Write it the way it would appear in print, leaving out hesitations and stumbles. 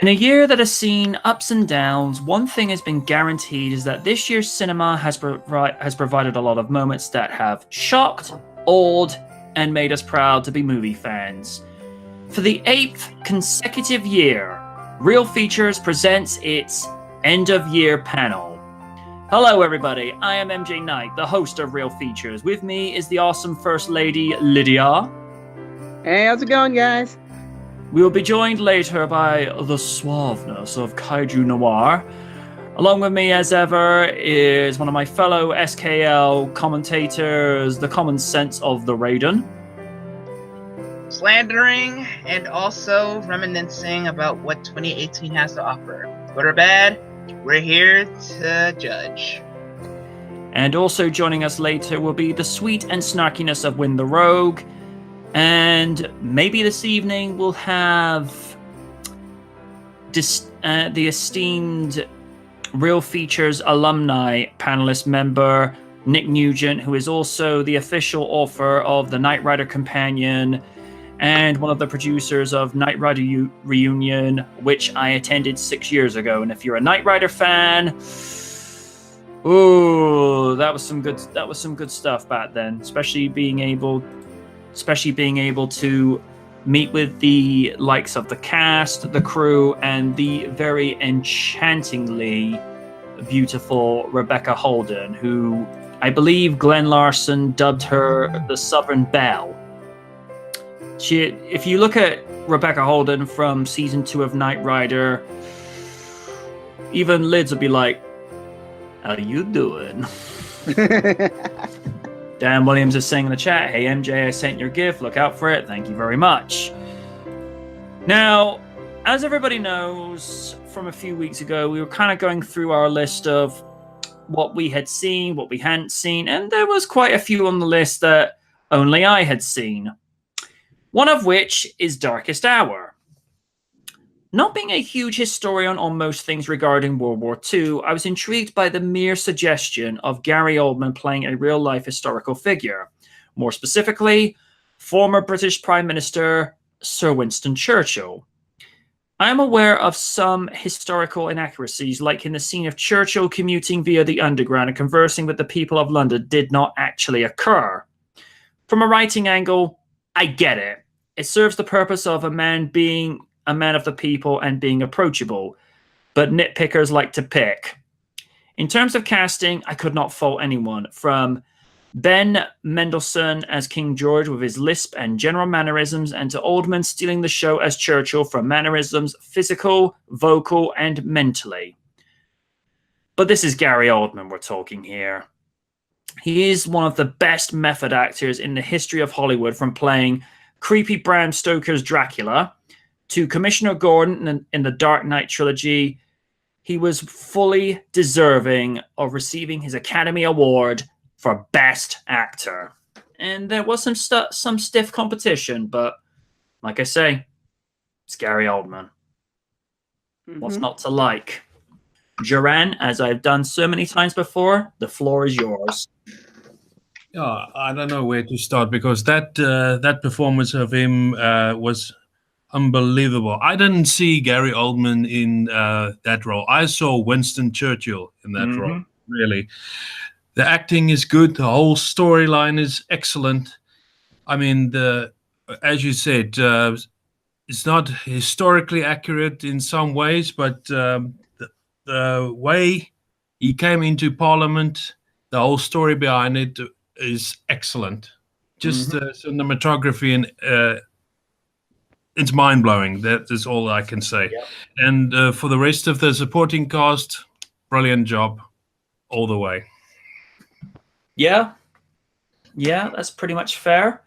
In a year that has seen ups and downs, one thing has been guaranteed is that this year's cinema has provided a lot of moments that have shocked, awed, and made us proud to be movie fans. For the 8th consecutive year, Real Features presents its end-of-year panel. Hello everybody, I am MJ Knight, the host of Real Features. With me is the awesome First Lady, Lydia. Hey, how's it going, guys? We will be joined later by the suaveness of Kaiju Noir. Along with me, as ever, is one of my fellow SKL commentators, the common sense of the Raiden. Slandering and also reminiscing about what 2018 has to offer. Good or bad, we're here to judge. And also joining us later will be the sweet and snarkiness of Win the Rogue. And maybe this evening we'll have the esteemed Real Features alumni panelist member, Nick Nugent, who is also the official author of the Knight Rider Companion and one of the producers of Knight Rider Reunion, which I attended 6 years ago. And if you're a Knight Rider fan, ooh, that was some good stuff back then, especially being able to meet with the likes of the cast, the crew, and the very enchantingly beautiful Rebecca Holden, who I believe Glenn Larson dubbed her the Southern Belle. If you look at Rebecca Holden from season 2 of Knight Rider, even Lids would be like, "How you doing?" Dan Williams is saying in the chat, "Hey MJ, I sent your gift. Look out for it. Thank you very much." Now, as everybody knows, from a few weeks ago, we were kind of going through our list of what we had seen, what we hadn't seen, and there was quite a few on the list that only I had seen. One of which is Darkest Hour. Not being a huge historian on most things regarding World War II, I was intrigued by the mere suggestion of Garry Oldman playing a real-life historical figure. More specifically, former British Prime Minister Sir Winston Churchill. I am aware of some historical inaccuracies, like in the scene of Churchill commuting via the Underground and conversing with the people of London did not actually occur. From a writing angle, I get it. It serves the purpose of a man being a man of the people and being approachable, but nitpickers like to pick. In terms of casting, I could not fault anyone, from Ben Mendelsohn as King George with his lisp and general mannerisms, and to Oldman stealing the show as Churchill from mannerisms, physical, vocal, and mentally. But this is Garry Oldman we're talking here. He is one of the best method actors in the history of Hollywood, from playing creepy Bram Stoker's Dracula to Commissioner Gordon in the Dark Knight trilogy. He was fully deserving of receiving his Academy Award for Best Actor. And there was some stiff competition, but like I say, it's Garry Oldman. What's not to like? Duran, as I've done so many times before, the floor is yours. Yeah, I don't know where to start, because that performance of him was unbelievable. I didn't see Garry Oldman in that role. I saw Winston Churchill in that role, really. The acting is good. The whole storyline is excellent. I mean, as you said, it's not historically accurate in some ways, but the way he came into Parliament, the whole story behind it is excellent. Just the cinematography, and it's mind-blowing. That is all I can say. Yep. And for the rest of the supporting cast, brilliant job all the way. Yeah, that's pretty much fair.